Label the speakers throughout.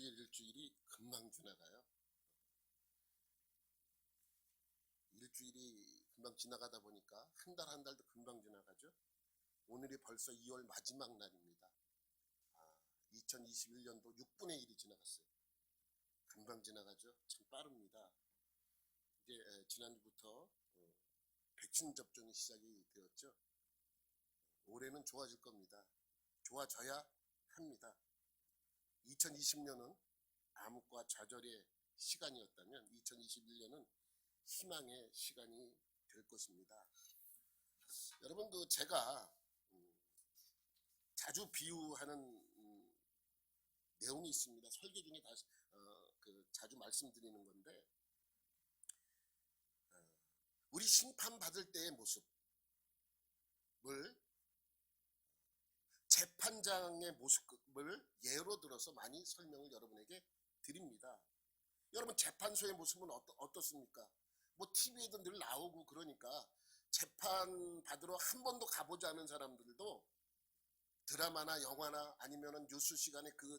Speaker 1: 일주일이 금방 지나가요. 일주일이 금방 지나가다 보니까 한 달 한 달도 금방 지나가죠. 오늘이 벌써 2월 마지막 날입니다. 2021년도 6분의 1이 지나갔어요. 금방 지나가죠. 참 빠릅니다. 이제 지난주부터 백신 접종이 시작이 되었죠. 올해는 좋아질 겁니다. 좋아져야 합니다. 2020년은 암흑과 좌절의 시간이었다면 2021년은 희망의 시간이 될 것입니다. 여러분, 제가 자주 비유하는 내용이 있습니다. 설교 중에 다시 자주 말씀드리는 건데, 우리 심판 받을 때의 모습을 재판장의 모습을 예로 들어서 많이 설명을 여러분에게 드립니다. 여러분, 재판소의 모습은 어떻습니까? 뭐 TV에도 늘 나오고 그러니까 재판 받으러 한 번도 가보지 않은 사람들도 드라마나 영화나 아니면은 뉴스 시간에 그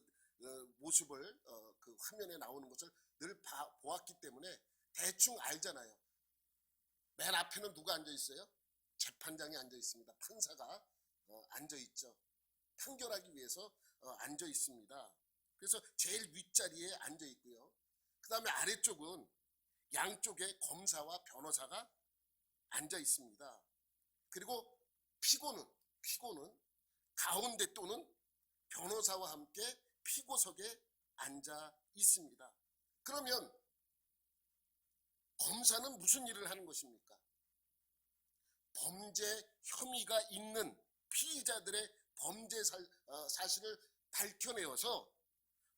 Speaker 1: 모습을 그 화면에 나오는 것을 늘 보았기 때문에 대충 알잖아요. 맨 앞에는 누가 앉아 있어요? 재판장이 앉아 있습니다. 판사가 앉아 있죠. 판결하기 위해서 앉아 있습니다. 그래서 제일 윗자리에 앉아 있고요. 그 다음에 아래쪽은 양쪽에 검사와 변호사가 앉아 있습니다. 그리고 피고는 가운데 또는 변호사와 함께 피고석에 앉아 있습니다. 그러면 검사는 무슨 일을 하는 것입니까? 범죄 혐의가 있는 피의자들의 범죄 사실을 밝혀내어서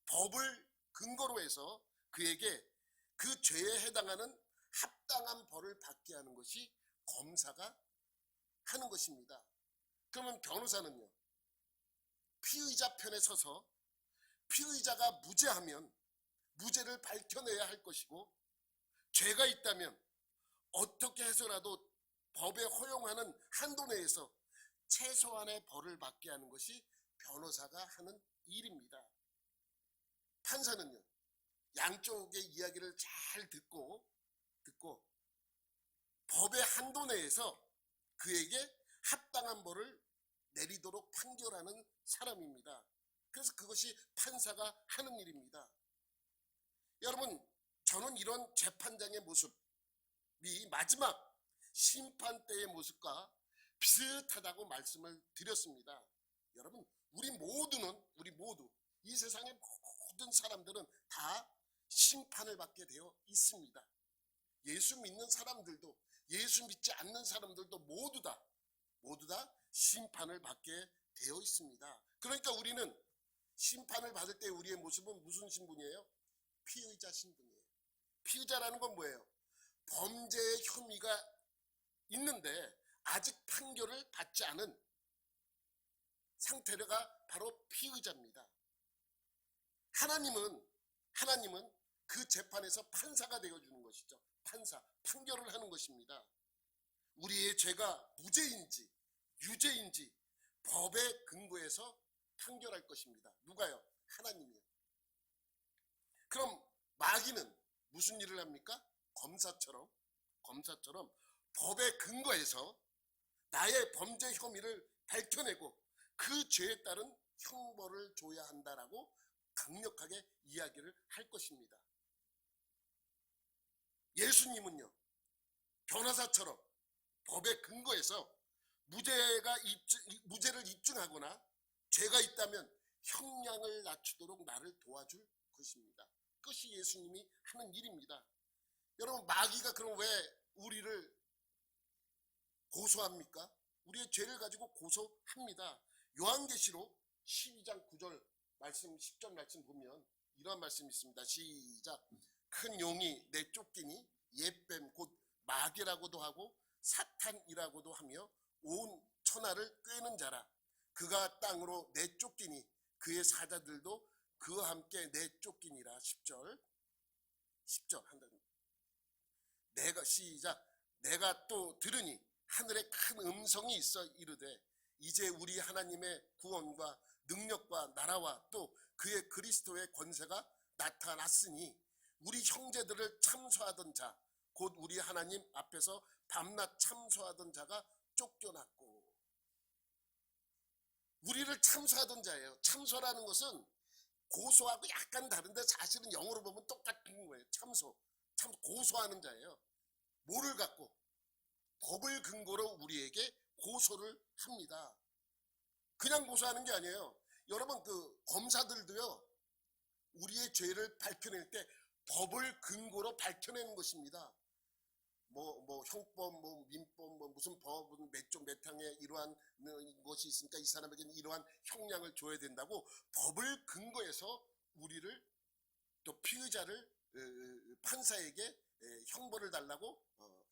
Speaker 1: 법을 근거로 해서 그에게 그 죄에 해당하는 합당한 벌을 받게 하는 것이 검사가 하는 것입니다. 그러면 변호사는요, 피의자 편에 서서 피의자가 무죄하면 무죄를 밝혀내야 할 것이고, 죄가 있다면 어떻게 해서라도 법에 허용하는 한도 내에서 최소한의 벌을 받게 하는 것이 변호사가 하는 일입니다. 판사는요, 양쪽의 이야기를 잘 듣고 법의 한도 내에서 그에게 합당한 벌을 내리도록 판결하는 사람입니다. 그래서 그것이 판사가 하는 일입니다. 여러분, 저는 이런 재판장의 모습이 마지막 심판 때의 모습과 비슷하다고 말씀을 드렸습니다. 여러분, 우리 모두 이 세상의 모든 사람들은 다 심판을 받게 되어 있습니다. 예수 믿는 사람들도 예수 믿지 않는 사람들도 모두 다 심판을 받게 되어 있습니다. 그러니까 우리는 심판을 받을 때 우리의 모습은 무슨 신분이에요? 피의자 신분이에요. 피의자라는 건 뭐예요? 범죄의 혐의가 있는데 아직 판결을 받지 않은 상태가 바로 피의자입니다. 하나님은 그 재판에서 판사가 되어주는 것이죠. 판결을 하는 것입니다. 우리의 죄가 무죄인지 유죄인지 법의 근거에서 판결할 것입니다. 누가요? 하나님이요. 그럼 마귀는 무슨 일을 합니까? 검사처럼 법의 근거에서 나의 범죄 혐의를 밝혀내고 그 죄에 따른 형벌을 줘야 한다라고 강력하게 이야기를 할 것입니다. 예수님은요, 변호사처럼 법의 근거에서 무죄를 입증하거나 죄가 있다면 형량을 낮추도록 나를 도와줄 것입니다. 그것이 예수님이 하는 일입니다. 여러분, 마귀가 그럼 왜 우리를 고소합니까? 우리의 죄를 가지고 고소합니다. 요한계시록 12장 9절 말씀, 10절 말씀 보면 이러한 말씀이 있습니다. 시작. 큰 용이 내쫓기니 옛뱀 곧 마귀라고도 하고 사탄이라고도 하며 온 천하를 꿰는 자라. 그가 땅으로 내쫓기니 그의 사자들도 그와 함께 내쫓기니라. 10절 한다. 내가 또 들으니 하늘에 큰 음성이 있어 이르되 이제 우리 하나님의 구원과 능력과 나라와 또 그의 그리스도의 권세가 나타났으니 우리 형제들을 참소하던 자 곧 우리 하나님 앞에서 밤낮 참소하던 자가 쫓겨났고. 우리를 참소하던 자예요. 참소라는 것은 고소하고 약간 다른데 사실은 영어로 보면 똑같은 거예요. 참소, 참 고소하는 자예요. 뭐를 갖고? 법을 근거로 우리에게 고소를 합니다. 그냥 고소하는 게 아니에요. 여러분 그 검사들도요, 우리의 죄를 밝혀낼 때 법을 근거로 밝혀내는 것입니다. 뭐 형법, 뭐 민법, 뭐 무슨 법은 몇 조 몇 항에 이러한 것이 있으니까 이 사람에게는 이러한 형량을 줘야 된다고 법을 근거해서 우리를, 또 피의자를 판사에게 형벌을 달라고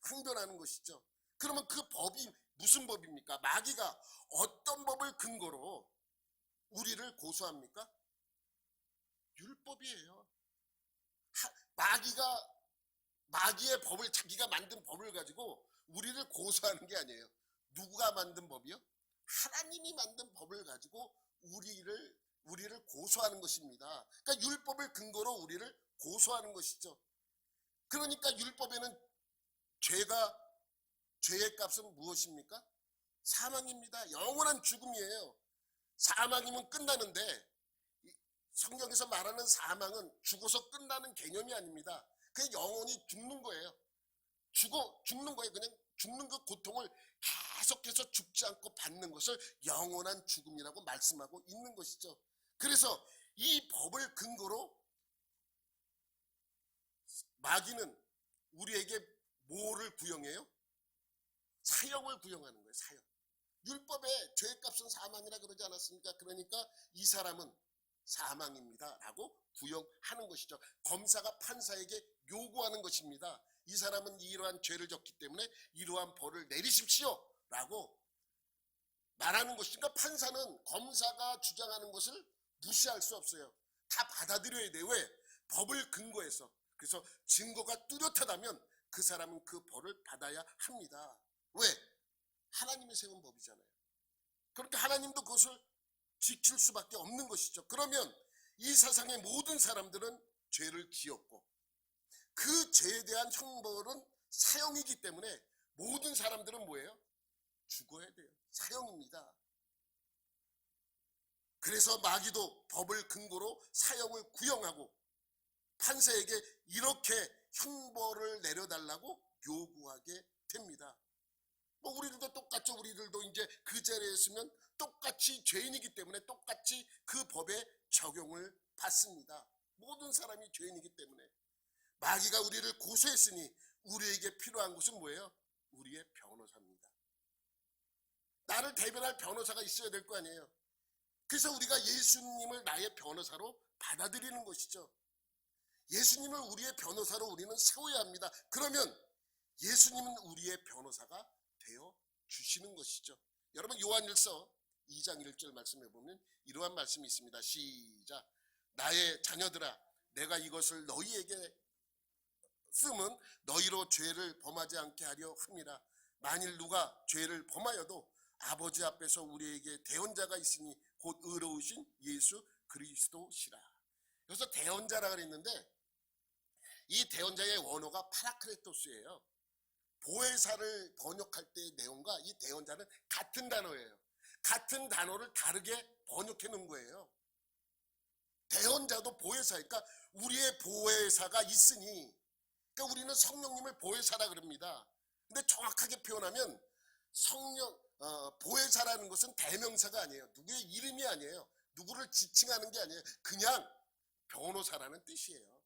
Speaker 1: 항변하는 것이죠. 그러면 그 법이 무슨 법입니까? 마귀가 어떤 법을 근거로 우리를 고소합니까? 율법이에요. 마귀의 법을, 자기가 만든 법을 가지고 우리를 고소하는 게 아니에요. 누가 만든 법이요? 하나님이 만든 법을 가지고 우리를 고소하는 것입니다. 그러니까 율법을 근거로 우리를 고소하는 것이죠. 그러니까 율법에는 죄의 값은 무엇입니까? 사망입니다. 영원한 죽음이에요. 사망이면 끝나는데 성경에서 말하는 사망은 죽어서 끝나는 개념이 아닙니다. 그냥 영원히 죽는 거예요. 죽는 거예요. 그냥 죽는 그 고통을 계속해서 죽지 않고 받는 것을 영원한 죽음이라고 말씀하고 있는 것이죠. 그래서 이 법을 근거로 마귀는 우리에게 뭐를 구형해요? 사형을 구형하는 거예요. 사형. 율법에 죄값은 사망이라 그러지 않았습니까? 그러니까 이 사람은 사망입니다 라고 구형하는 것이죠. 검사가 판사에게 요구하는 것입니다. 이 사람은 이러한 죄를 졌기 때문에 이러한 벌을 내리십시오 라고 말하는 것이니까 판사는 검사가 주장하는 것을 무시할 수 없어요. 다 받아들여야 돼요. 왜? 법을 근거해서. 그래서 증거가 뚜렷하다면 그 사람은 그 벌을 받아야 합니다. 왜? 하나님이 세운 법이잖아요. 그러니까 하나님도 그것을 지킬 수밖에 없는 것이죠. 그러면 이 세상의 모든 사람들은 죄를 지었고 그 죄에 대한 형벌은 사형이기 때문에 모든 사람들은 뭐예요? 죽어야 돼요. 사형입니다. 그래서 마귀도 법을 근거로 사형을 구형하고 판사에게 이렇게 형벌을 내려달라고 요구하게 됩니다. 뭐 우리들도 똑같죠. 우리들도 이제 그 자리에 있으면 똑같이 죄인이기 때문에 똑같이 그 법에 적용을 받습니다. 모든 사람이 죄인이기 때문에. 마귀가 우리를 고소했으니 우리에게 필요한 것은 뭐예요? 우리의 변호사입니다. 나를 대변할 변호사가 있어야 될 거 아니에요. 그래서 우리가 예수님을 나의 변호사로 받아들이는 것이죠. 예수님을 우리의 변호사로 우리는 세워야 합니다. 그러면 예수님은 우리의 변호사가 되어 주시는 것이죠. 여러분 요한일서 2장 1절 말씀해 보면 이러한 말씀이 있습니다. 시작. 나의 자녀들아, 내가 이것을 너희에게 쓰면 너희로 죄를 범하지 않게 하려 함이라. 만일 누가 죄를 범하여도 아버지 앞에서 우리에게 대언자가 있으니 곧 의로우신 예수 그리스도시라. 그래서 대언자라 그랬는데 이 대언자의 원어가 파라크레토스예요. 보혜사를 번역할 때의 내용과 이 대언자는 같은 단어예요. 같은 단어를 다르게 번역해 놓은 거예요. 대언자도 보혜사니까 우리의 보혜사가 있으니, 그러니까 우리는 성령님을 보혜사라 그럽니다. 근데 정확하게 표현하면 보혜사라는 것은 대명사가 아니에요. 누구의 이름이 아니에요. 누구를 지칭하는 게 아니에요. 그냥 변호사라는 뜻이에요.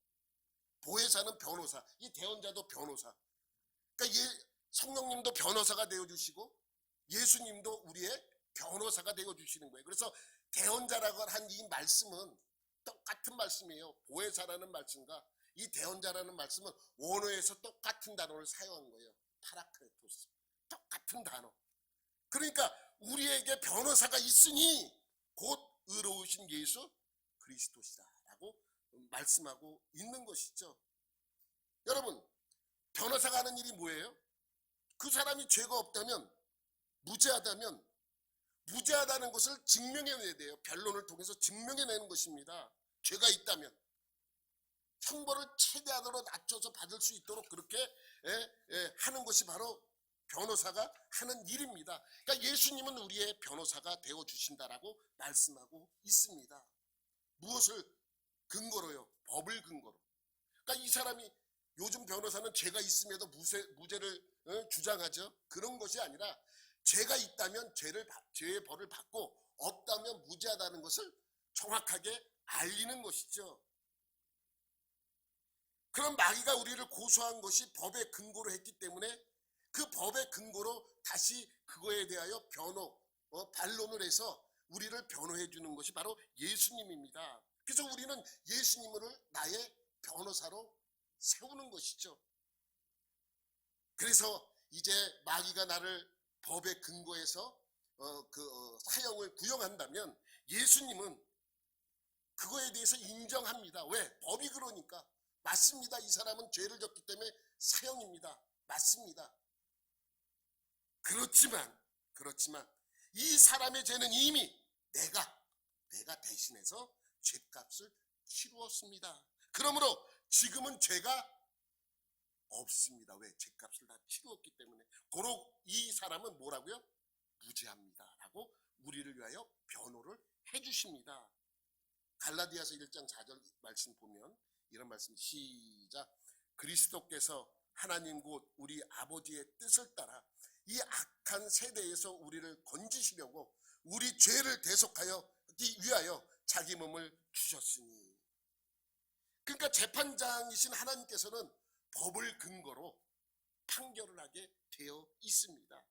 Speaker 1: 보혜사는 변호사, 이 대언자도 변호사. 그러니까 성령님도 변호사가 되어주시고 예수님도 우리의 변호사가 되어주시는 거예요. 그래서 대언자라고 한 이 말씀은 똑같은 말씀이에요. 보혜사라는 말씀과 이 대언자라는 말씀은 원어에서 똑같은 단어를 사용한 거예요. 파라크레토스. 똑같은 단어. 그러니까 우리에게 변호사가 있으니 곧 의로우신 예수 그리스도시다라고 말씀하고 있는 것이죠. 여러분, 변호사가 하는 일이 뭐예요? 그 사람이 죄가 없다면, 무죄하다면 무죄하다는 것을 증명해내야 돼요. 변론을 통해서 증명해내는 것입니다. 죄가 있다면 형벌을 최대한으로 낮춰서 받을 수 있도록 그렇게 하는 것이 바로 변호사가 하는 일입니다. 그러니까 예수님은 우리의 변호사가 되어주신다라고 말씀하고 있습니다. 무엇을 근거로요? 법을 근거로. 그러니까 이 사람이, 요즘 변호사는 죄가 있음에도 무죄를 주장하죠. 그런 것이 아니라 죄가 있다면 죄의 벌을 받고 없다면 무죄하다는 것을 정확하게 알리는 것이죠. 그럼 마귀가 우리를 고소한 것이 법의 근거로 했기 때문에 그 법의 근거로 다시 그거에 대하여 반론을 해서 우리를 변호해 주는 것이 바로 예수님입니다. 그래서 우리는 예수님을 나의 변호사로 세우는 것이죠. 그래서 이제 마귀가 나를 법의 근거에서 사형을 구형한다면 예수님은 그거에 대해서 인정합니다. 왜? 법이 그러니까. 맞습니다. 이 사람은 죄를 졌기 때문에 사형입니다. 맞습니다. 그렇지만 이 사람의 죄는 이미 내가 대신해서 죄값을 치루었습니다. 그러므로 지금은 죄가 없습니다. 왜? 죄값을 다 치루었기 때문에. 고로 이 사람은 뭐라고요? 무죄합니다 라고 우리를 위하여 변호를 해주십니다. 갈라디아서 1장 4절 말씀 보면 이런 말씀, 시작. 그리스도께서 하나님 곧 우리 아버지의 뜻을 따라 이 악한 세대에서 우리를 건지시려고 우리 죄를 대속하기 위하여 자기 몸을 주셨으니. 그러니까 재판장이신 하나님께서는 법을 근거로 판결을 하게 되어 있습니다.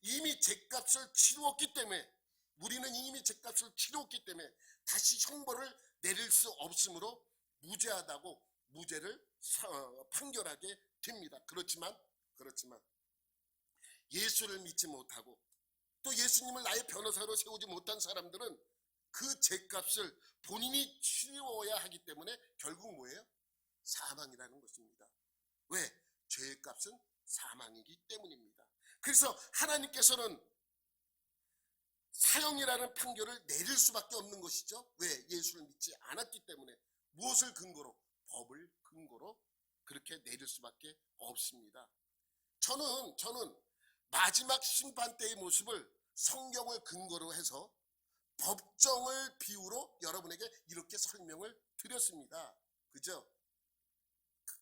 Speaker 1: 이미 죄값을 치루었기 때문에, 우리는 이미 죄값을 치루었기 때문에 다시 형벌을 내릴 수 없으므로 무죄하다고 무죄를 판결하게 됩니다. 그렇지만 예수를 믿지 못하고 또 예수님을 나의 변호사로 세우지 못한 사람들은 그 죄값을 본인이 치루어야 하기 때문에 결국 뭐예요? 사망이라는 것입니다. 왜? 죄값은 사망이기 때문입니다. 그래서 하나님께서는 사형이라는 판결을 내릴 수밖에 없는 것이죠. 왜? 예수를 믿지 않았기 때문에. 무엇을 근거로? 법을 근거로 그렇게 내릴 수밖에 없습니다. 저는 마지막 심판 때의 모습을 성경을 근거로 해서 법정을 비유로 여러분에게 이렇게 설명을 드렸습니다. 그죠?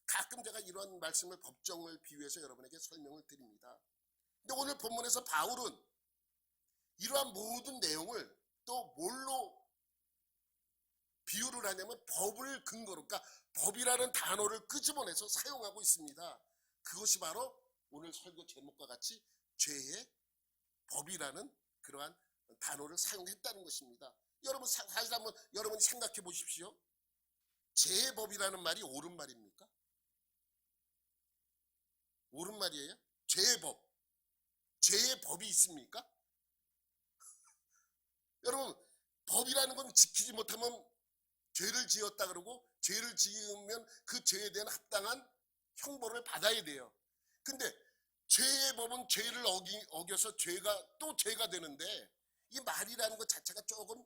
Speaker 1: 가끔 제가 이런 말씀을 법정을 비유해서 여러분에게 설명을 드립니다. 근데 오늘 본문에서 바울은 이러한 모든 내용을 또 뭘로 비유를 하냐면 법을 근거로, 그러니까 법이라는 단어를 끄집어내서 사용하고 있습니다. 그것이 바로 오늘 설교 제목과 같이 죄의 법이라는 그러한 단어를 사용했다는 것입니다. 여러분 사실 한번 여러분이 생각해 보십시오. 죄의 법이라는 말이 옳은 말입니까? 옳은 말이에요? 죄의 법. 죄의 법이 있습니까? 여러분, 법이라는 건 지키지 못하면 죄를 지었다 그러고, 죄를 지으면 그 죄에 대한 합당한 형벌을 받아야 돼요. 근데 죄의 법은 죄를 어겨서 또 죄가 되는데, 이 말이라는 것 자체가 조금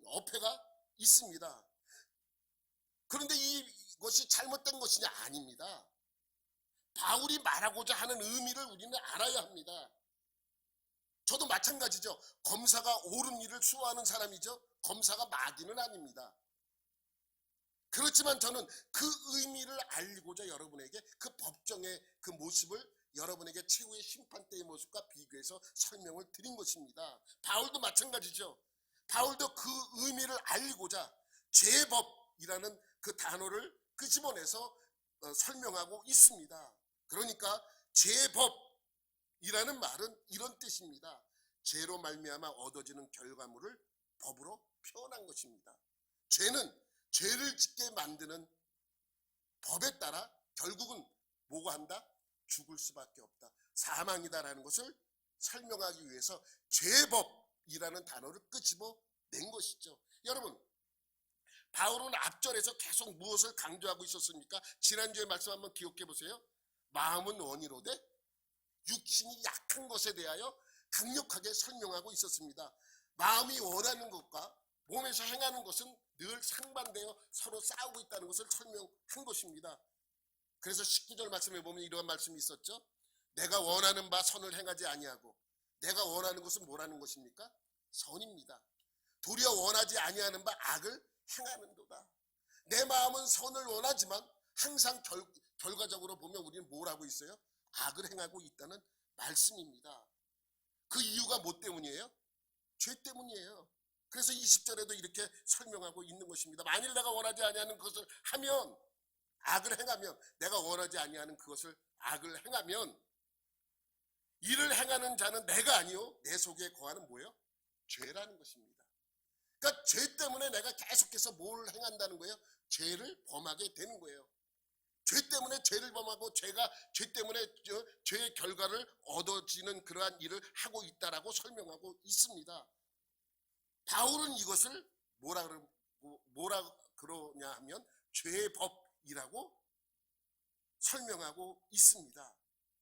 Speaker 1: 어폐가 있습니다. 그런데 이것이 잘못된 것이냐? 아닙니다. 바울이 말하고자 하는 의미를 우리는 알아야 합니다. 저도 마찬가지죠. 검사가 옳은 일을 수호하는 사람이죠. 검사가 마귀는 아닙니다. 그렇지만 저는 그 의미를 알고자 여러분에게 그 법정의 그 모습을 여러분에게 최후의 심판 때의 모습과 비교해서 설명을 드린 것입니다. 바울도 마찬가지죠. 바울도 그 의미를 알고자 죄법이라는 그 단어를 끄집어내서 설명하고 있습니다. 그러니까 죄법이라는 말은 이런 뜻입니다. 죄로 말미암아 얻어지는 결과물을 법으로 표현한 것입니다. 죄는 죄를 짓게 만드는 법에 따라 결국은 뭐가 한다? 죽을 수밖에 없다. 사망이다라는 것을 설명하기 위해서 죄법이라는 단어를 끄집어낸 것이죠. 여러분, 바울은 앞절에서 계속 무엇을 강조하고 있었습니까? 지난주에 말씀 한번 기억해 보세요. 마음은 원이로되 육신이 약한 것에 대하여 강력하게 설명하고 있었습니다. 마음이 원하는 것과 몸에서 행하는 것은 늘 상반되어 서로 싸우고 있다는 것을 설명한 것입니다. 그래서 19절 말씀에 보면 이러한 말씀이 있었죠. 내가 원하는 바 선을 행하지 아니하고, 내가 원하는 것은 뭐라는 것입니까? 선입니다. 도리어 원하지 아니하는 바 악을 행하는도다. 내 마음은 선을 원하지만 항상 결과적으로 보면 우리는 뭘 하고 있어요? 악을 행하고 있다는 말씀입니다. 그 이유가 뭐 때문이에요? 죄 때문이에요. 그래서 20절에도 이렇게 설명하고 있는 것입니다. 만일 내가 원하지 아니하는 것을 하면, 악을 행하면, 내가 원하지 아니하는 그것을 악을 행하면, 이를 행하는 자는 내가 아니요 내 속에 거하는 뭐예요? 죄라는 것입니다. 그러니까 죄 때문에 내가 계속해서 뭘 행한다는 거예요? 죄를 범하게 되는 거예요. 죄 때문에 죄를 범하고 죄 때문에 죄의 결과를 얻어지는 그러한 일을 하고 있다라고 설명하고 있습니다. 바울은 이것을 뭐라 그러냐 하면 죄의 법이라고 설명하고 있습니다.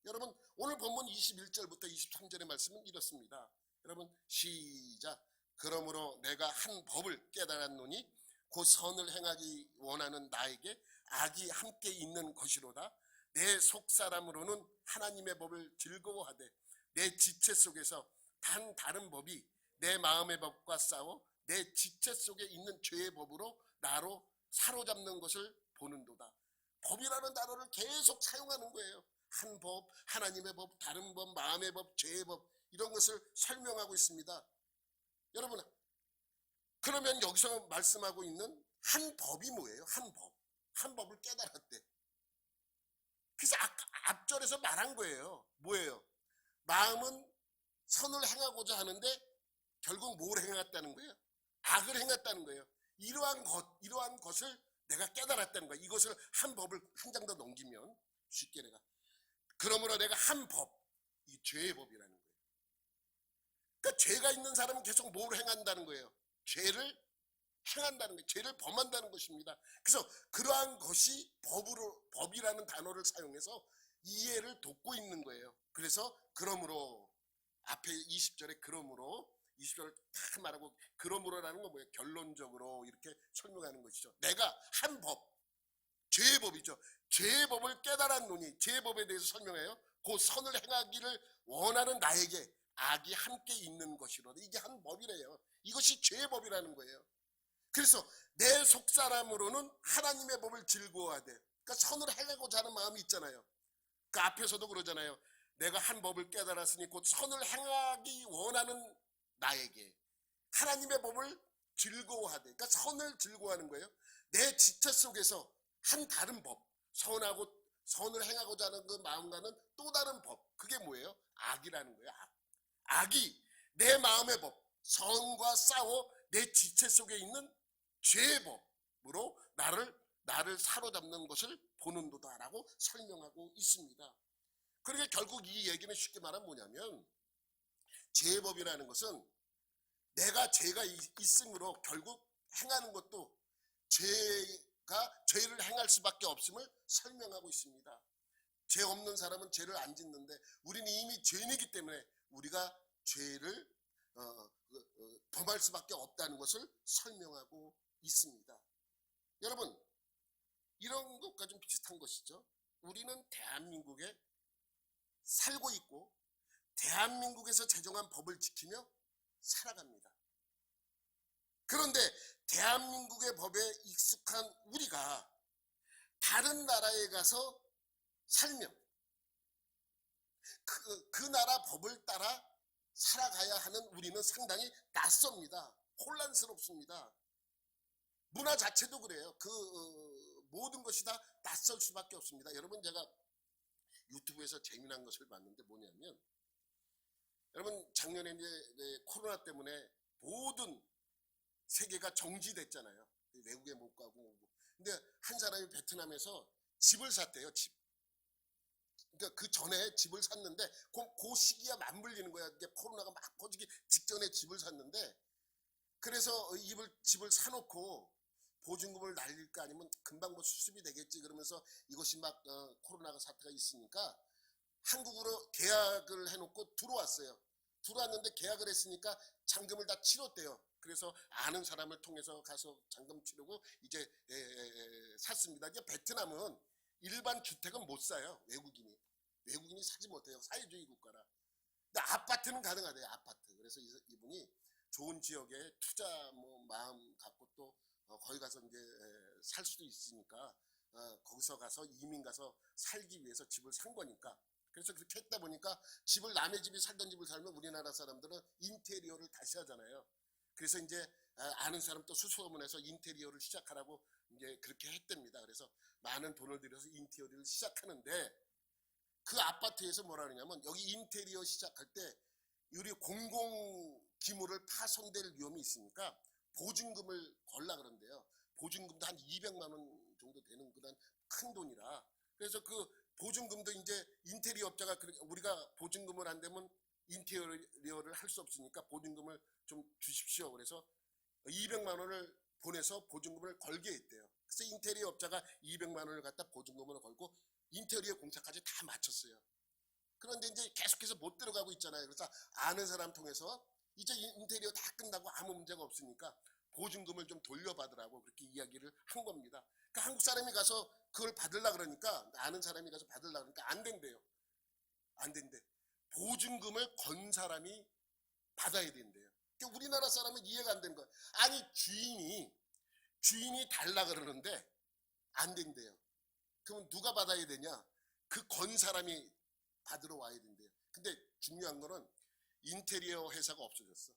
Speaker 1: 여러분, 오늘 본문 21절부터 23절의 말씀은 이렇습니다. 여러분, 시작. 그러므로 내가 한 법을 깨달았노니 곧 선을 행하기 원하는 나에게 악이 함께 있는 것이로다. 내 속사람으로는 하나님의 법을 즐거워하되 내 지체 속에서 다른 법이 내 마음의 법과 싸워 내 지체 속에 있는 죄의 법으로 나로 사로잡는 것을 보는도다. 법이라는 단어를 계속 사용하는 거예요. 한 법, 하나님의 법, 다른 법, 마음의 법, 죄의 법, 이런 것을 설명하고 있습니다. 여러분, 그러면 여기서 말씀하고 있는 한 법이 뭐예요? 한 법. 한 법을 깨달았대. 그래서 앞절에서 말한 거예요. 뭐예요? 마음은 선을 행하고자 하는데 결국 뭘 행했다는 거예요? 악을 행했다는 거예요. 이러한 것을 내가 깨달았다는 거예요. 이것을 한 법을 한 장 더 넘기면 쉽게 그러므로 내가 한 법, 이 죄의 법이라는 거예요. 그러니까 죄가 있는 사람은 계속 뭘 행한다는 거예요? 죄를 행한다는 거예요. 죄를 범한다는 것입니다. 그래서 그러한 것이 법이라는 단어를 사용해서 이해를 돕고 있는 거예요. 그래서 그러므로 앞에 20절에 그러므로 20절을 다 말하고 그러므로라는 건 뭐예요? 결론적으로 이렇게 설명하는 것이죠. 내가 한 법, 죄의 법이죠. 죄의 법을 깨달았노니, 죄의 법에 대해서 설명해요. 그 선을 행하기를 원하는 나에게 악이 함께 있는 것이로다. 이게 한 법이래요. 이것이 죄의 법이라는 거예요. 그래서 내 속사람으로는 하나님의 법을 즐거워하되, 그러니까 선을 행하고자 하는 마음이 있잖아요. 그 앞에서도 그러잖아요. 내가 한 법을 깨달았으니 곧 선을 행하기 원하는 나에게 하나님의 법을 즐거워하되, 그러니까 선을 즐거워하는 거예요. 내 지체 속에서 한 다른 법, 선을 행하고자 하는 그 마음과는 또 다른 법, 그게 뭐예요? 악이라는 거예요. 악이 내 마음의 법, 선과 싸워 내 지체 속에 있는 죄의 법으로 나를 사로잡는 것을 보는도다라고 설명하고 있습니다. 그러니까 결국 이 얘기는 쉽게 말하면 뭐냐면, 죄의 법이라는 것은 내가 죄가 있으므로 결국 행하는 것도 죄를 행할 수밖에 없음을 설명하고 있습니다. 죄 없는 사람은 죄를 안 짓는데 우리는 이미 죄인이기 때문에 우리가 죄를 범할 수밖에 없다는 것을 설명하고 있습니다. 여러분, 이런 것과 좀 비슷한 것이죠. 우리는 대한민국에 살고 있고 대한민국에서 제정한 법을 지키며 살아갑니다. 그런데 대한민국의 법에 익숙한 우리가 다른 나라에 가서 살면 그 나라 법을 따라 살아가야 하는 우리는 상당히 낯섭니다. 혼란스럽습니다. 문화 자체도 그래요. 모든 것이 다 낯설 수밖에 없습니다. 여러분, 제가 유튜브에서 재미난 것을 봤는데 뭐냐면, 여러분 작년에 이제 코로나 때문에 모든 세계가 정지됐잖아요. 외국에 못 가고. 근데 한 사람이 베트남에서 집을 샀대요. 집. 그러니까 그 전에 집을 샀는데 그 시기가 맞물리는 거야. 이게 코로나가 막 퍼지기 직전에 집을 샀는데, 그래서 집을 사놓고 보증금을 날릴까 아니면 금방 뭐 수습이 되겠지 그러면서 이것이 막 코로나가 사태가 있으니까 한국으로 계약을 해놓고 들어왔어요. 들어왔는데 계약을 했으니까 잔금을 다 치렀대요. 그래서 아는 사람을 통해서 가서 잔금 치르고 이제 샀습니다. 이제 베트남은 일반 주택은 못 사요. 외국인이 사지 못해요. 사회주의 국가라. 근데 아파트는 가능하대요. 아파트. 그래서 이분이 좋은 지역에 투자 마음 갖고 또 거기 가서 이제 살 수도 있으니까 거기서 가서 이민 가서 살기 위해서 집을 산 거니까. 그래서 그렇게 했다 보니까 집을 남의 집이 살던 집을 살면 우리나라 사람들은 인테리어를 다시 하잖아요. 그래서 이제 아는 사람 또 수소문해서 인테리어를 시작하라고 이제 그렇게 했답니다. 그래서 많은 돈을 들여서 인테리어를 시작하는데 그 아파트에서 뭐라 그러냐면 여기 인테리어 시작할 때 우리 공공 기물을 파손될 위험이 있으니까 보증금을 걸라 그런데요. 보증금도 한 200만 원 정도 되는 그런 큰 돈이라. 그래서 그 보증금도 이제 인테리어 업자가 우리가 보증금을 안 되면 인테리어를 할 수 없으니까 보증금을 좀 주십시오. 그래서 200만 원을 보내서 보증금을 걸게 했대요. 그래서 인테리어 업자가 200만 원을 갖다 보증금을 걸고 인테리어 공사까지 다 마쳤어요. 그런데 이제 계속해서 못 들어가고 있잖아요. 그래서 아는 사람 통해서 이제 인테리어 다 끝나고 아무 문제가 없으니까 보증금을 좀 돌려받으라고 그렇게 이야기를 한 겁니다. 그러니까 한국 사람이 가서 그걸 받으려고 그러니까 아는 사람이 가서 받으려고 그러니까 안 된대요. 안 된대. 보증금을 건 사람이 받아야 된대요. 그러니까 우리나라 사람은 이해가 안 되는 거야. 아니 주인이 달라 그러는데 안 된대요. 그러면 누가 받아야 되냐? 그 건 사람이 받으러 와야 된대요. 근데 중요한 거는 인테리어 회사가 없어졌어.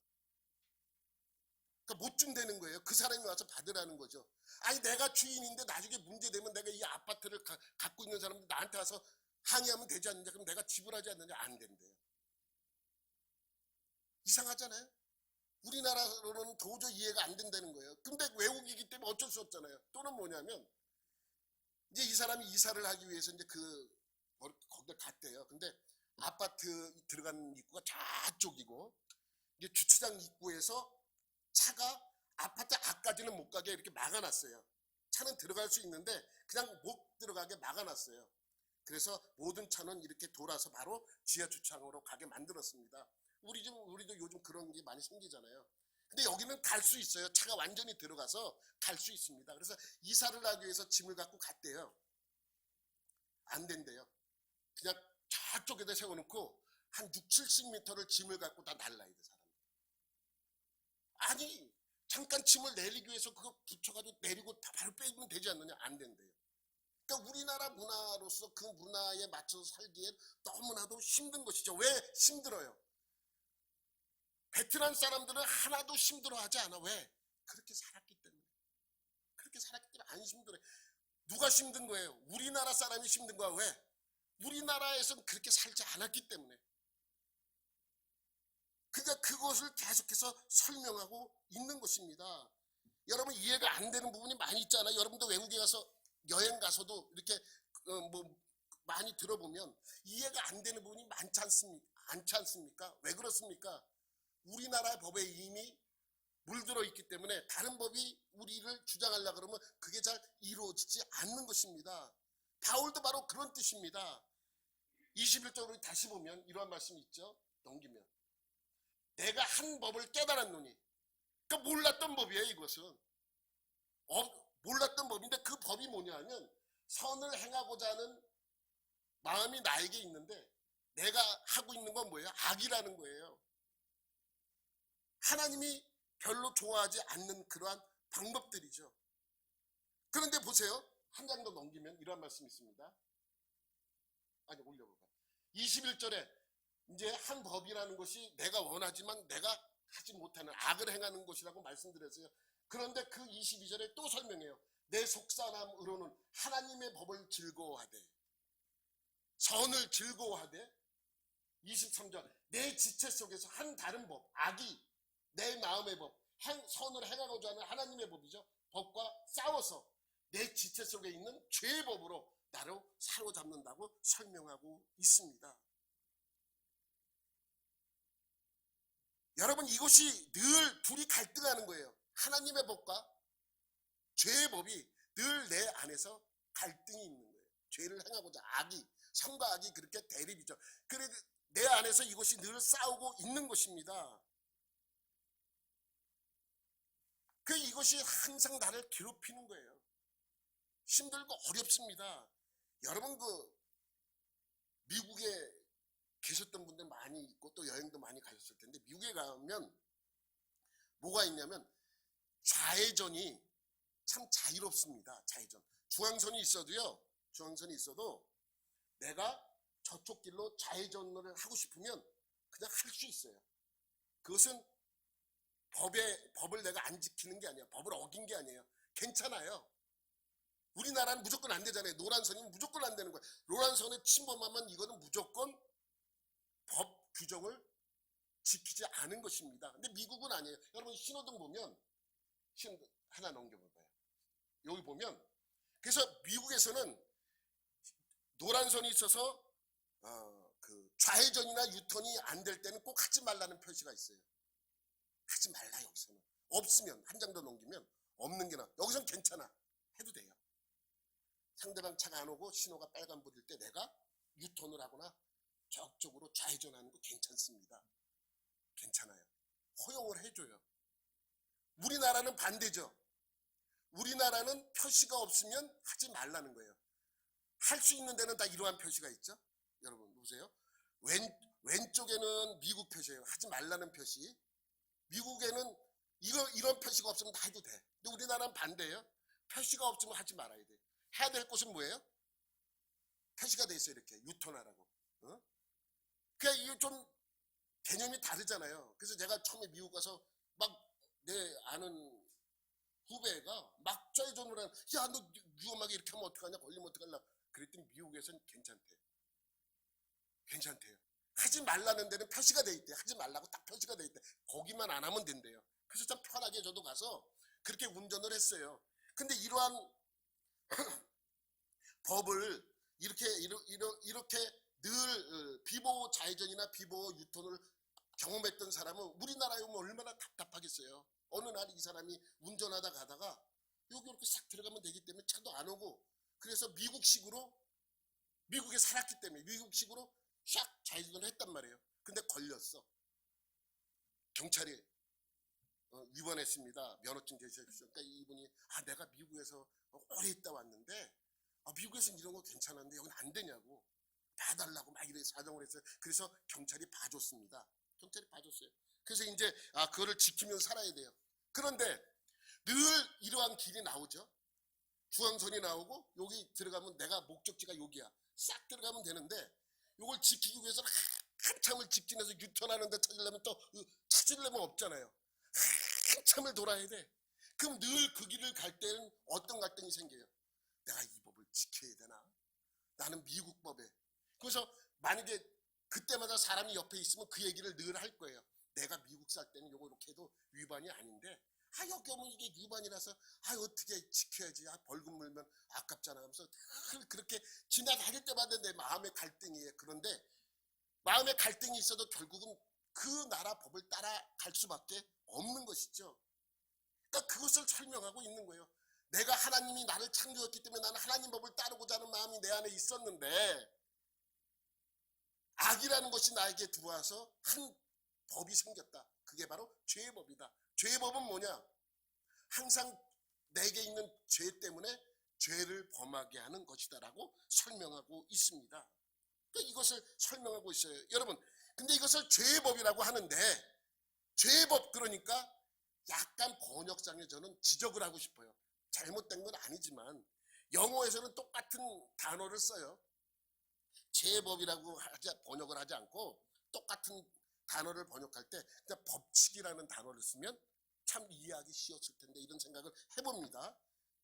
Speaker 1: 그러니까 못 준다는 거예요. 그 사람이 와서 받으라는 거죠. 아니 내가 주인인데 나중에 문제되면 내가 이 아파트를 갖고 있는 사람들 나한테 와서 항의하면 되지 않느냐? 그럼 내가 지불하지 않느냐? 안 된대요. 이상하잖아요. 우리나라로는 도저히 이해가 안 된다는 거예요. 근데 외국이기 때문에 어쩔 수 없잖아요. 또는 뭐냐면 이제 이 사람이 이사를 하기 위해서 이제 거기다 갔대요. 근데 아파트 들어가는 입구가 저쪽이고 이제 주차장 입구에서 차가 아파트 앞까지는 못 가게 이렇게 막아놨어요. 차는 들어갈 수 있는데 그냥 못 들어가게 막아놨어요. 그래서 모든 차는 이렇게 돌아서 바로 지하 주차장으로 가게 만들었습니다. 우리도 요즘 그런 게 많이 생기잖아요. 근데 여기는 갈 수 있어요. 차가 완전히 들어가서 갈 수 있습니다. 그래서 이사를 하기 위해서 짐을 갖고 갔대요. 안 된대요. 그냥 저쪽에다 세워놓고 한 6, 70m를 짐을 갖고 다 날라야 돼, 사람. 아니, 잠깐 짐을 내리기 위해서 그거 붙여가지고 내리고 다 바로 빼면 되지 않느냐? 안 된대요. 그러니까 우리나라 문화로서 그 문화에 맞춰서 살기엔 너무나도 힘든 것이죠. 왜 힘들어요? 베트남 사람들은 하나도 힘들어하지 않아. 왜? 그렇게 살았기 때문에. 그렇게 살았기 때문에 안 힘들어요. 누가 힘든 거예요? 우리나라 사람이 힘든 거야. 왜? 우리나라에서는 그렇게 살지 않았기 때문에. 그러니까 그것을 계속해서 설명하고 있는 것입니다. 여러분 이해가 안 되는 부분이 많이 있잖아요. 여러분도 외국에 가서 여행 가서도 이렇게 많이 들어보면 이해가 안 되는 부분이 많지 않습니까? 왜 그렇습니까? 우리나라 법에 이미 물들어 있기 때문에 다른 법이 우리를 주장하려고 그러면 그게 잘 이루어지지 않는 것입니다. 바울도 바로 그런 뜻입니다. 21절로 다시 보면 이러한 말씀이 있죠. 넘기면 내가 한 법을 깨달았노니, 그러니까 몰랐던 법이에요. 이것은 몰랐던 법인데 그 법이 뭐냐 하면 선을 행하고자 하는 마음이 나에게 있는데 내가 하고 있는 건 뭐예요? 악이라는 거예요. 하나님이 별로 좋아하지 않는 그러한 방법들이죠. 그런데 보세요. 한 장 더 넘기면 이러한 말씀이 있습니다. 아니 올려볼까요? 21절에 이제 한 법이라는 것이 내가 원하지만 내가 하지 못하는 악을 행하는 것이라고 말씀드렸어요. 그런데 그 22절에 또 설명해요. 내 속사람으로는 하나님의 법을 즐거워하되 선을 즐거워하되 23절 내 지체 속에서 한 다른 법 악이 내 마음의 법 선을 행하고자 하는 하나님의 법이죠. 법과 싸워서 내 지체 속에 있는 죄의 법으로 나를 사로잡는다고 설명하고 있습니다. 여러분 이것이 늘 둘이 갈등하는 거예요. 하나님의 법과 죄의 법이 늘 내 안에서 갈등이 있는 거예요. 죄를 행하고자 선과 악이 그렇게 대립이죠. 내 안에서 이것이 늘 싸우고 있는 것입니다. 이것이 항상 나를 괴롭히는 거예요. 힘들고 어렵습니다. 여러분 미국에 계셨던 분들 많이 있고 또 여행도 많이 가셨을 텐데, 미국에 가면 뭐가 있냐면 좌회전이 참 자유롭습니다. 좌회전. 중앙선이 있어도 내가 저쪽 길로 좌회전을 하고 싶으면 그냥 할 수 있어요. 그것은 법을 내가 안 지키는 게 아니야. 법을 어긴 게 아니에요. 괜찮아요. 우리나라는 무조건 안 되잖아요. 노란선이면 무조건 안 되는 거예요. 노란선에 침범하면 이거는 무조건 법 규정을 지키지 않은 것입니다. 근데 미국은 아니에요. 여러분 신호등 보면, 신호등 하나 넘겨볼까요? 여기 보면, 그래서 미국에서는 노란선이 있어서 좌회전이나 유턴이 안 될 때는 꼭 하지 말라는 표시가 있어요. 하지 말라. 여기서는 없으면, 한 장 더 넘기면 없는 게 나아. 여기서는 괜찮아, 해도 돼요. 상대방 차가 안 오고 신호가 빨간불일 때 내가 유턴을 하거나 저쪽으로 좌회전하는 거 괜찮습니다. 괜찮아요. 허용을 해줘요. 우리나라는 반대죠. 우리나라는 표시가 없으면 하지 말라는 거예요. 할 수 있는 데는 다 이러한 표시가 있죠. 여러분 보세요. 왼쪽에는 미국 표시예요. 하지 말라는 표시. 미국에는 이런 표시가 없으면 다 해도 돼. 근데 우리나라는 반대예요. 표시가 없으면 하지 말아야 돼. 해야 될 곳은 뭐예요? 표시가 돼 있어요. 이렇게 유턴하라고. 그러니까 이게 좀 개념이 다르잖아요. 그래서 제가 처음에 미국 가서 막 내 아는 후배가 막 좌회전을 하는, 야, 너 위험하게 이렇게 하면 어떡하냐, 걸리면 어떡하냐. 그랬더니 미국에서는 괜찮대요. 하지 말라는 데는 표시가 돼 있대. 하지 말라고 딱 표시가 돼 있대. 거기만 안 하면 된대요. 그래서 참 편하게 저도 가서 그렇게 운전을 했어요. 근데 이러한 법을 이렇게 늘 비보호 좌회전이나 비보호 유턴을 경험했던 사람은 우리나라에 오면 얼마나 답답하겠어요. 어느 날 이 사람이 운전하다 가다가 여기 이렇게 싹 들어가면 되기 때문에 차도 안 오고, 그래서 미국에 살았기 때문에 미국식으로 샥 좌회전을 했단 말이에요. 근데 걸렸어. 경찰이 위반했습니다. 면허증 제시해주셨어요. 그러니까 이분이 내가 미국에서 오래 있다 왔는데 미국에서는 이런 거 괜찮은데 여기는 안 되냐고 봐달라고 막 이래 사정을 했어요. 그래서 경찰이 봐줬습니다. 경찰이 봐줬어요. 그래서 이제 그거를 지키면서 살아야 돼요. 그런데 늘 이러한 길이 나오죠. 중앙선이 나오고 여기 들어가면 내가 목적지가 여기야. 싹 들어가면 되는데 이걸 지키기 위해서는 한참을 직진해서 유턴하는데 찾으려면 없잖아요. 한참을 돌아야 돼. 그럼 늘 그 길을 갈 때는 어떤 갈등이 생겨요? 내가 이 법을 지켜야 되나? 나는 미국 법에. 그래서 만약에 그때마다 사람이 옆에 있으면 그 얘기를 늘 할 거예요. 내가 미국 살 때는 요거 이렇게 해도 위반이 아닌데 여기 오면 이게 위반이라서 어떻게 지켜야지, 벌금 물면 아깝잖아 하면서 그렇게 지나다닐 때마다 내 마음의 갈등이에요. 그런데 마음의 갈등이 있어도 결국은 그 나라 법을 따라갈 수밖에 없는 것이죠. 그러니까 그것을 설명하고 있는 거예요. 내가 하나님이 나를 창조했기 때문에 나는 하나님 법을 따르고자 하는 마음이 내 안에 있었는데 악이라는 것이 나에게 들어와서 한 법이 생겼다. 그게 바로 죄의 법이다. 죄의 법은 뭐냐? 항상 내게 있는 죄 때문에 죄를 범하게 하는 것이다 라고 설명하고 있습니다. 그러니까 이것을 설명하고 있어요. 여러분, 근데 이것을 죄의 법이라고 하는데, 죄의 법, 그러니까 약간 번역상에 저는 지적을 하고 싶어요. 잘못된 건 아니지만 영어에서는 똑같은 단어를 써요. 죄의 법이라고 번역을 하지 않고 똑같은 단어를 번역할 때 그냥 법칙이라는 단어를 쓰면 참 이해하기 쉬웠을 텐데, 이런 생각을 해봅니다.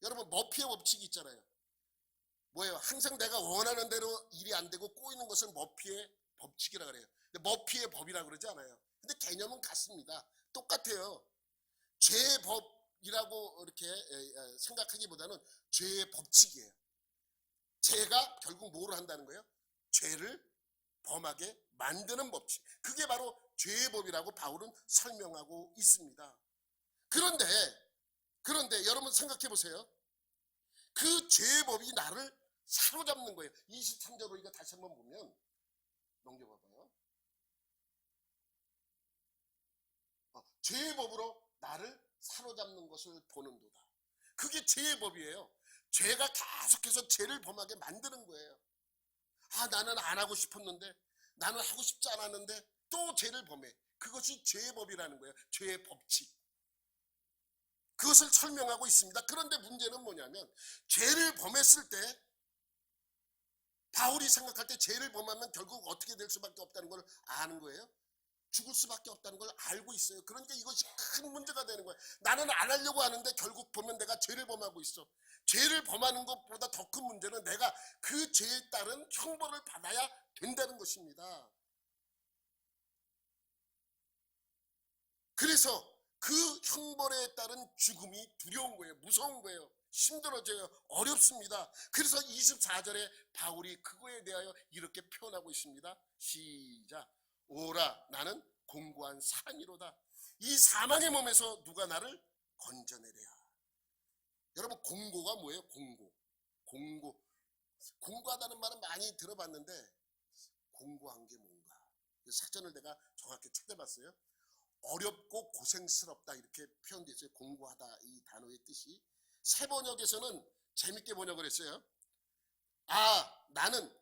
Speaker 1: 여러분, 머피의 법칙이 있잖아요. 뭐예요? 항상 내가 원하는 대로 일이 안 되고 꼬이는 것을 머피의 법칙이라 그래요. 근데 머피의 법이라고 그러지 않아요. 근데 개념은 같습니다. 똑같아요. 죄의 법이라고 이렇게 생각하기보다는 죄의 법칙이에요. 죄가 결국 뭐를 한다는 거예요? 죄를 범하게 만드는 법칙. 그게 바로 죄의 법이라고 바울은 설명하고 있습니다. 그런데 여러분 생각해 보세요. 그 죄의 법이 나를 사로잡는 거예요. 23절 우리가 다시 한번 보면, 넘겨봐봐요. 죄의 법으로 나를 사로잡는 것을 보는도다. 그게 죄의 법이에요. 죄가 계속해서 죄를 범하게 만드는 거예요. 아, 나는 안 하고 싶었는데, 나는 하고 싶지 않았는데 또 죄를 범해. 그것이 죄의 법이라는 거예요. 죄의 법칙. 그것을 설명하고 있습니다. 그런데 문제는 뭐냐면, 죄를 범했을 때, 바울이 생각할 때 죄를 범하면 결국 어떻게 될 수밖에 없다는 걸 아는 거예요. 죽을 수밖에 없다는 걸 알고 있어요. 그러니까 이것이 큰 문제가 되는 거예요. 나는 안 하려고 하는데 결국 보면 내가 죄를 범하고 있어. 죄를 범하는 것보다 더 큰 문제는 내가 그 죄에 따른 형벌을 받아야 된다는 것입니다. 그래서 그 형벌에 따른 죽음이 두려운 거예요. 무서운 거예요. 힘들어져요. 어렵습니다. 그래서 24절에 바울이 그거에 대하여 이렇게 표현하고 있습니다. 시작. 오라, 나는 공고한 사람이로다. 이 사망의 몸에서 누가 나를 건져내랴. 여러분, 공고가 뭐예요? 공고하다는 말은 많이 들어봤는데 공고한 게 뭔가? 사전을 내가 정확히 찾아봤어요. 어렵고 고생스럽다 이렇게 표현되어 있어요. 공고하다 이 단어의 뜻이. 새 번역에서는 재밌게 번역을 했어요. 아, 나는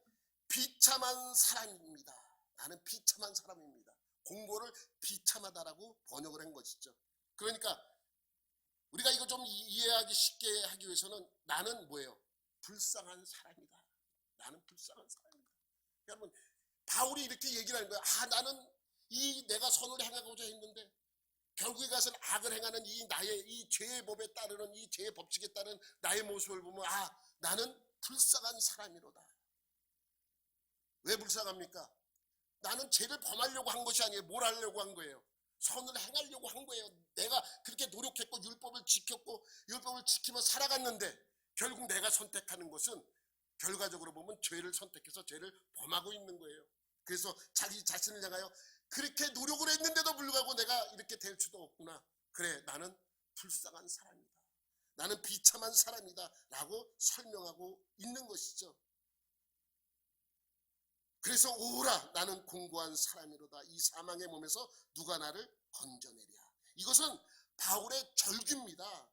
Speaker 1: 비참한 사람입니다. 나는 비참한 사람입니다. 공고를 비참하다라고 번역을 한 것이죠. 그러니까 우리가 이거 좀 이해하기 쉽게 하기 위해서는 나는 뭐예요? 불쌍한 사람이다. 나는 불쌍한 사람이다. 여러분, 바울이 이렇게 얘기를 하는 거예요. 아, 나는 이 내가 선을 행하고자 했는데 결국에 가서는 악을 행하는 이 나의 이 죄의 법에 따르는 이 죄의 법칙에 따른 나의 모습을 보면 아, 나는 불쌍한 사람이로다. 왜 불쌍합니까? 나는 죄를 범하려고 한 것이 아니에요. 뭘 하려고 한 거예요? 선을 행하려고 한 거예요. 내가 그렇게 노력했고 율법을 지켰고 율법을 지키며 살아갔는데 결국 내가 선택하는 것은 결과적으로 보면 죄를 선택해서 죄를 범하고 있는 거예요. 그래서 자기 자신을 향하여 그렇게 노력을 했는데도 불구하고 내가 이렇게 될 수도 없구나. 그래, 나는 불쌍한 사람이다. 나는 비참한 사람이다 라고 설명하고 있는 것이죠. 그래서 오라, 나는 공고한 사람이로다. 이 사망의 몸에서 누가 나를 건져내랴. 이것은 바울의 절규입니다.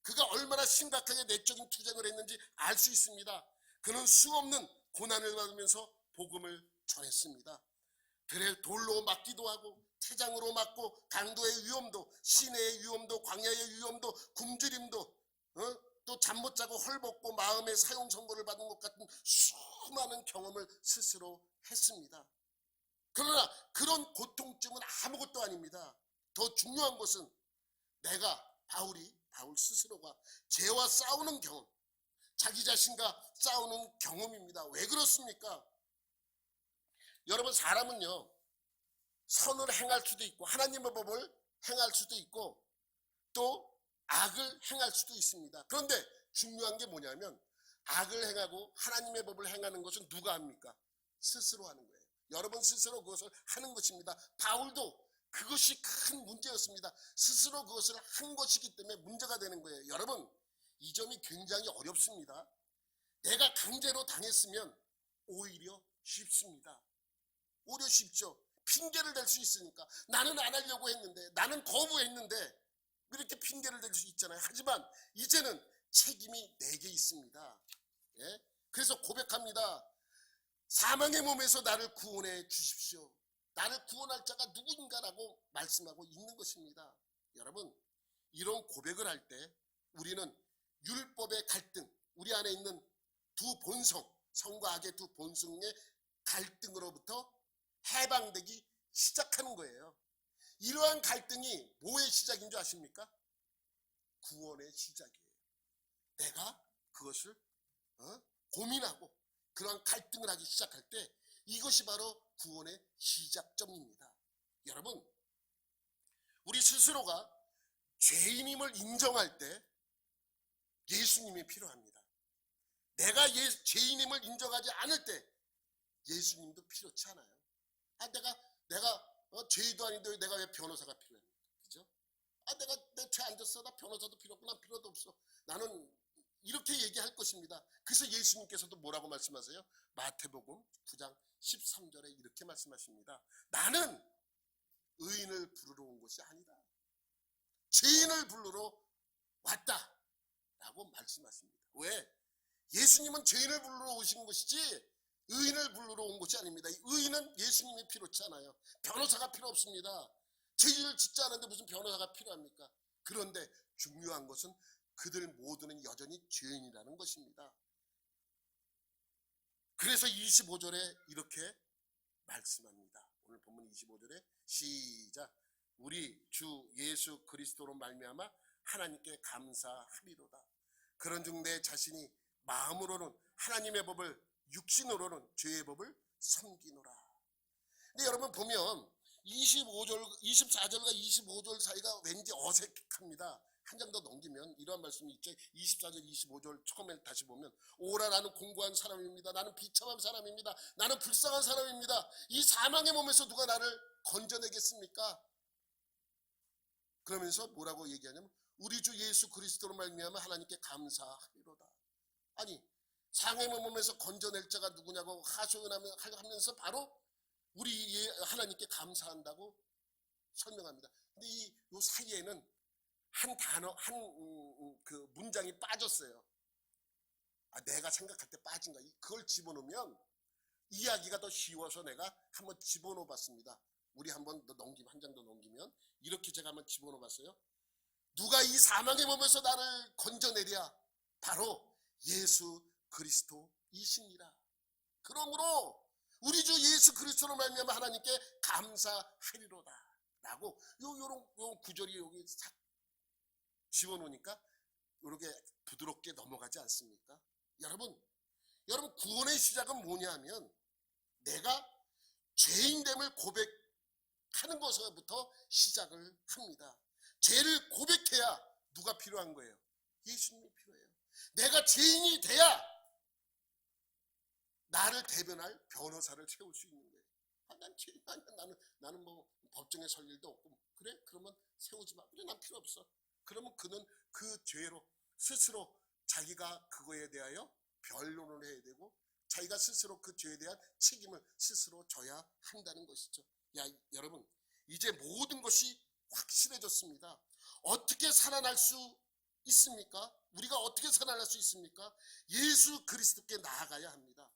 Speaker 1: 그가 얼마나 심각하게 내적인 투쟁을 했는지 알 수 있습니다. 그는 수없는 고난을 받으면서 복음을 전했습니다. 돌로 맞기도 하고 태장으로 맞고 강도의 위험도, 시내의 위험도, 광야의 위험도, 굶주림도, 또 잠 못 자고 헐벗고 마음의 사형 선고를 받은 것 같은 수많은 경험을 스스로 했습니다. 그러나 그런 고통증은 아무것도 아닙니다. 더 중요한 것은 바울 스스로가 죄와 싸우는 경험, 자기 자신과 싸우는 경험입니다. 왜 그렇습니까? 여러분, 사람은요, 선을 행할 수도 있고 하나님의 법을 행할 수도 있고 또 악을 행할 수도 있습니다. 그런데 중요한 게 뭐냐면 악을 행하고 하나님의 법을 행하는 것은 누가 합니까? 스스로 하는 거예요. 여러분 스스로 그것을 하는 것입니다. 바울도 그것이 큰 문제였습니다. 스스로 그것을 한 것이기 때문에 문제가 되는 거예요. 여러분, 이 점이 굉장히 어렵습니다. 내가 강제로 당했으면 오히려 쉽습니다. 오히려 쉽죠. 핑계를 댈 수 있으니까. 나는 안 하려고 했는데, 나는 거부했는데 이렇게 핑계를 댈 수 있잖아요. 하지만 이제는 책임이 내게 있습니다. 예? 그래서 고백합니다. 사망의 몸에서 나를 구원해 주십시오. 나를 구원할 자가 누구인가라고 말씀하고 있는 것입니다. 여러분, 이런 고백을 할 때 우리는 율법의 갈등, 우리 안에 있는 두 본성, 성과 악의 두 본성의 갈등으로부터 해방되기 시작하는 거예요. 이러한 갈등이 뭐의 시작인 줄 아십니까? 구원의 시작이에요. 내가 그것을 고민하고 그러한 갈등을 하기 시작할 때 이것이 바로 구원의 시작점입니다. 여러분, 우리 스스로가 죄인임을 인정할 때 예수님이 필요합니다. 내가 죄인임을 인정하지 않을 때 예수님도 필요치 않아요. 아, 내가 죄도 아닌데 내가 왜 변호사가 필요합니까? 그죠? 아, 내가 내 죄 안 졌어. 나 변호사도 필요 없고 난 필요도 없어. 나는 이렇게 얘기할 것입니다. 그래서 예수님께서도 뭐라고 말씀하세요? 마태복음 9장 13절에 이렇게 말씀하십니다. 나는 의인을 부르러 온 것이 아니다. 죄인을 부르러 왔다라고 말씀하십니다. 왜? 예수님은 죄인을 부르러 오신 것이지 의인을 부르러 온 것이 아닙니다. 의인은 예수님이 필요치 않아요. 변호사가 필요 없습니다. 죄를 짓지 않은데 무슨 변호사가 필요합니까? 그런데 중요한 것은 그들 모두는 여전히 죄인이라는 것입니다. 그래서 25절에 이렇게 말씀합니다. 오늘 본문 25절에 시작. 우리 주 예수 그리스도로 말미암아 하나님께 감사하리로다. 그런즉 내 자신이 마음으로는 하나님의 법을, 육신으로는 죄의 법을 섬기노라. 근데 여러분 보면 24절과 25절 사이가 왠지 어색합니다. 한 장 더 넘기면 이러한 말씀이 있죠. 24절 25절 처음에 다시 보면, 오라 나는 공고한 사람입니다. 나는 비참한 사람입니다. 나는 불쌍한 사람입니다. 이 사망의 몸에서 누가 나를 건져내겠습니까? 그러면서 뭐라고 얘기하냐면, 우리 주 예수 그리스도로 말미암아 하나님께 감사하리로다. 아니, 상의 몸에서 건져낼 자가 누구냐고 하소연하면서 바로 우리 하나님께 감사한다고 설명합니다. 근데 이 사이에는 한 단어, 그 문장이 빠졌어요. 내가 생각할 때 빠진 거야. 그걸 집어넣으면 이야기가 더 쉬워서 내가 한번 집어넣어 봤습니다. 우리 한번 더 넘기면, 한 장 더 넘기면 이렇게 제가 한번 집어넣어 봤어요. 누가 이 사망의 몸에서 나를 건져내랴? 바로 예수 그리스도이시니라. 그러므로 우리 주 예수 그리스도로 말미암아 하나님께 감사하리로다 라고 요 구절이 여기 싹 집어넣으니까 이렇게 부드럽게 넘어가지 않습니까? 여러분 구원의 시작은 뭐냐 하면 내가 죄인됨을 고백하는 것부터 시작을 합니다. 죄를 고백해야 누가 필요한 거예요? 예수님이 필요해요. 내가 죄인이 돼야 나를 대변할 변호사를 세울 수 있는 거예요. 난 죄인 아니야. 나는 뭐 법정에 설 일도 없고. 그래? 그러면 세우지 마. 그래, 난 필요 없어. 그러면 그는 그 죄로 스스로 자기가 그거에 대하여 변론을 해야 되고 자기가 스스로 그 죄에 대한 책임을 스스로 져야 한다는 것이죠. 여러분, 이제 모든 것이 확실해졌습니다. 어떻게 살아날 수 있습니까? 우리가 어떻게 살아날 수 있습니까? 예수 그리스도께 나아가야 합니다.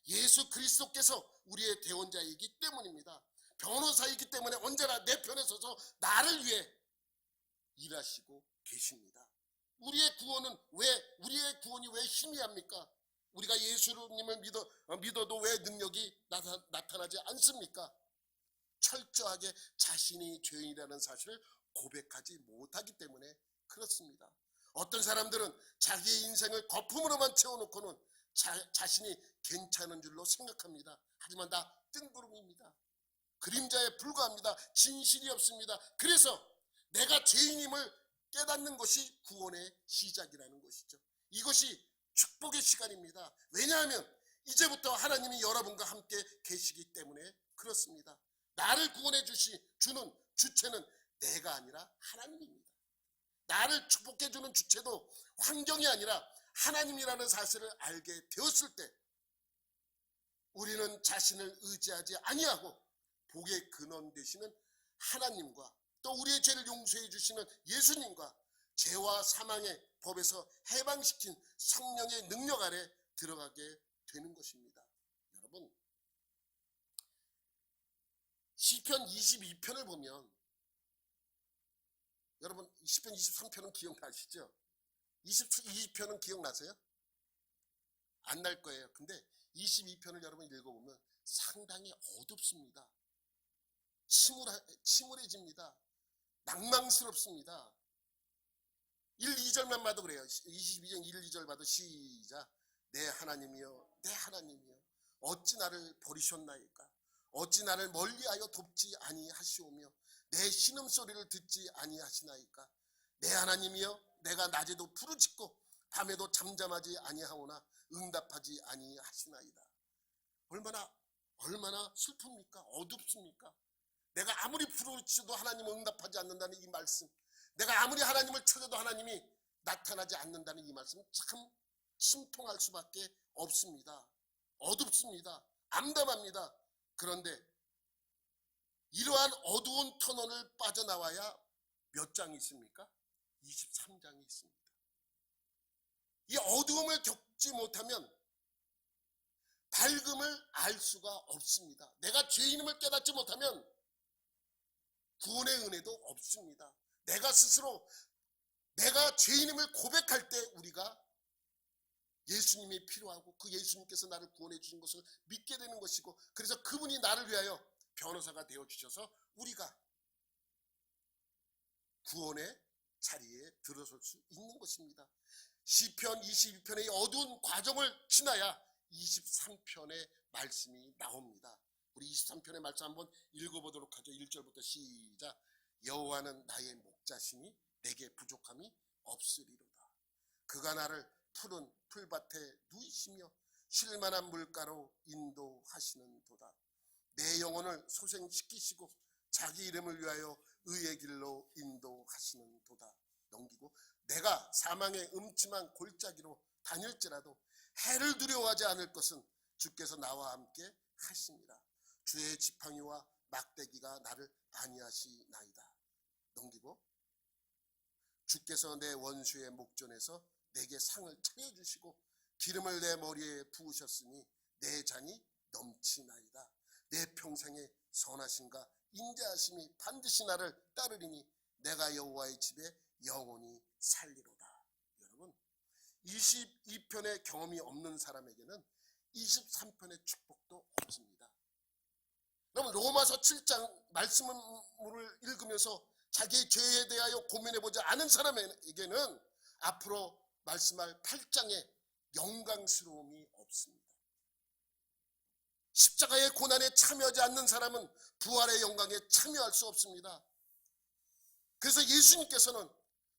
Speaker 1: 예수 그리스도께서 우리의 대원자이기 때문입니다. 변호사이기 때문에 언제나 내 편에 서서 나를 위해 일하시고 계십니다. 우리의 구원이 왜 희미합니까? 우리가 예수님을 믿어도 왜 능력이 나타나지 않습니까? 철저하게 자신이 죄인이라는 사실을 고백하지 못하기 때문에 그렇습니다. 어떤 사람들은 자기의 인생을 거품으로만 채워놓고는 자신이 괜찮은 줄로 생각합니다. 하지만 다 뜬구름입니다. 그림자에 불과합니다. 진실이 없습니다. 그래서 내가 죄인임을 깨닫는 것이 구원의 시작이라는 것이죠. 이것이 축복의 시간입니다. 왜냐하면 이제부터 하나님이 여러분과 함께 계시기 때문에 그렇습니다. 나를 구원해 주는 주체는 내가 아니라 하나님입니다. 나를 축복해 주는 주체도 환경이 아니라 하나님이라는 사실을 알게 되었을 때 우리는 자신을 의지하지 아니하고 복의 근원 되시는 하나님과 또 우리의 죄를 용서해 주시는 예수님과 죄와 사망의 법에서 해방시킨 성령의 능력 아래 들어가게 되는 것입니다. 여러분, 시편 22편을 보면, 여러분 시편 23편은 기억나시죠? 22편은 기억나세요? 안 날 거예요. 근데 22편을 여러분 읽어보면 상당히 어둡습니다. 침울해집니다. 낭망스럽습니다. 1, 2절만 봐도 그래요. 22장 1, 2절 봐도 시작. 내 하나님이여, 내 하나님이여, 어찌 나를 버리셨나이까? 어찌 나를 멀리하여 돕지 아니하시오며 내 신음소리를 듣지 아니하시나이까? 내 하나님이여, 내가 낮에도 부르짖고 밤에도 잠잠하지 아니하오나 응답하지 아니하시나이다. 얼마나 슬픕니까? 어둡습니까? 내가 아무리 부르짖어도 하나님은 응답하지 않는다는 이 말씀, 내가 아무리 하나님을 찾아도 하나님이 나타나지 않는다는 이 말씀, 참 심통할 수밖에 없습니다. 어둡습니다. 암담합니다. 그런데 이러한 어두운 터널을 빠져나와야 몇 장이 있습니까? 23장이 있습니다. 이 어두움을 겪지 못하면 밝음을 알 수가 없습니다. 내가 죄인임을 깨닫지 못하면 구원의 은혜도 없습니다. 내가 스스로 내가 죄인임을 고백할 때 우리가 예수님이 필요하고 그 예수님께서 나를 구원해 주신 것을 믿게 되는 것이고, 그래서 그분이 나를 위하여 변호사가 되어 주셔서 우리가 구원의 자리에 들어설 수 있는 것입니다. 시편 22편의 어두운 과정을 지나야 23편의 말씀이 나옵니다. 우리 23편의 말씀 한번 읽어보도록 하죠. 1절부터 시작. 여호와는 나의 목자시니 내게 부족함이 없으리로다. 그가 나를 푸른 풀밭에 누이시며 쉴만한 물가로 인도하시는 도다. 내 영혼을 소생시키시고 자기 이름을 위하여 의의 길로 인도하시는 도다. 넘기고 내가 사망의 음침한 골짜기로 다닐지라도 해를 두려워하지 않을 것은 주께서 나와 함께 하시니라. 주의 지팡이와 막대기가 나를 안위하시나이다. 넘기고 주께서 내 원수의 목전에서 내게 상을 차려주시고 기름을 내 머리에 부으셨으니 내 잔이 넘치나이다. 내 평생의 선하심과 인자하심이 반드시 나를 따르리니 내가 여호와의 집에 영원히 살리로다. 여러분, 22편의 경험이 없는 사람에게는 23편의 축복도 없습니다. 그럼 로마서 7장 말씀을 읽으면서 자기의 죄에 대하여 고민해보지 않은 사람에게는 앞으로 말씀할 8장의 영광스러움이 없습니다. 십자가의 고난에 참여하지 않는 사람은 부활의 영광에 참여할 수 없습니다. 그래서 예수님께서는,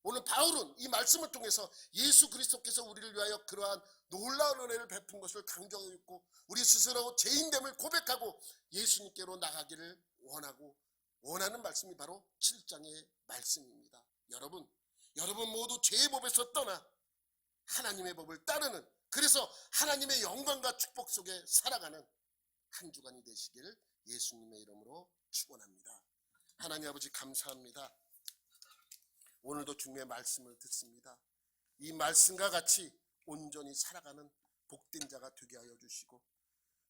Speaker 1: 오늘 바울은 이 말씀을 통해서 예수 그리스도께서 우리를 위하여 그러한 놀라운 은혜를 베푼 것을 강조하고 있고, 우리 스스로 죄인됨을 고백하고 예수님께로 나가기를 원하는 말씀이 바로 7장의 말씀입니다. 여러분 모두 죄의 법에서 떠나 하나님의 법을 따르는, 그래서 하나님의 영광과 축복 속에 살아가는 한 주간이 되시기를 예수님의 이름으로 축원합니다. 하나님 아버지 감사합니다. 오늘도 주님의 말씀을 듣습니다. 이 말씀과 같이 온전히 살아가는 복된 자가 되게 하여 주시고,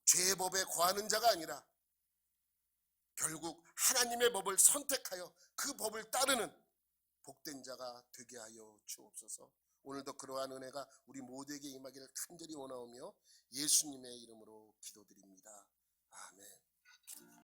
Speaker 1: 죄의 법에 거하는 자가 아니라 결국 하나님의 법을 선택하여 그 법을 따르는 복된 자가 되게 하여 주옵소서. 오늘도 그러한 은혜가 우리 모두에게 임하기를 간절히 원하오며 예수님의 이름으로 기도드립니다. 아멘.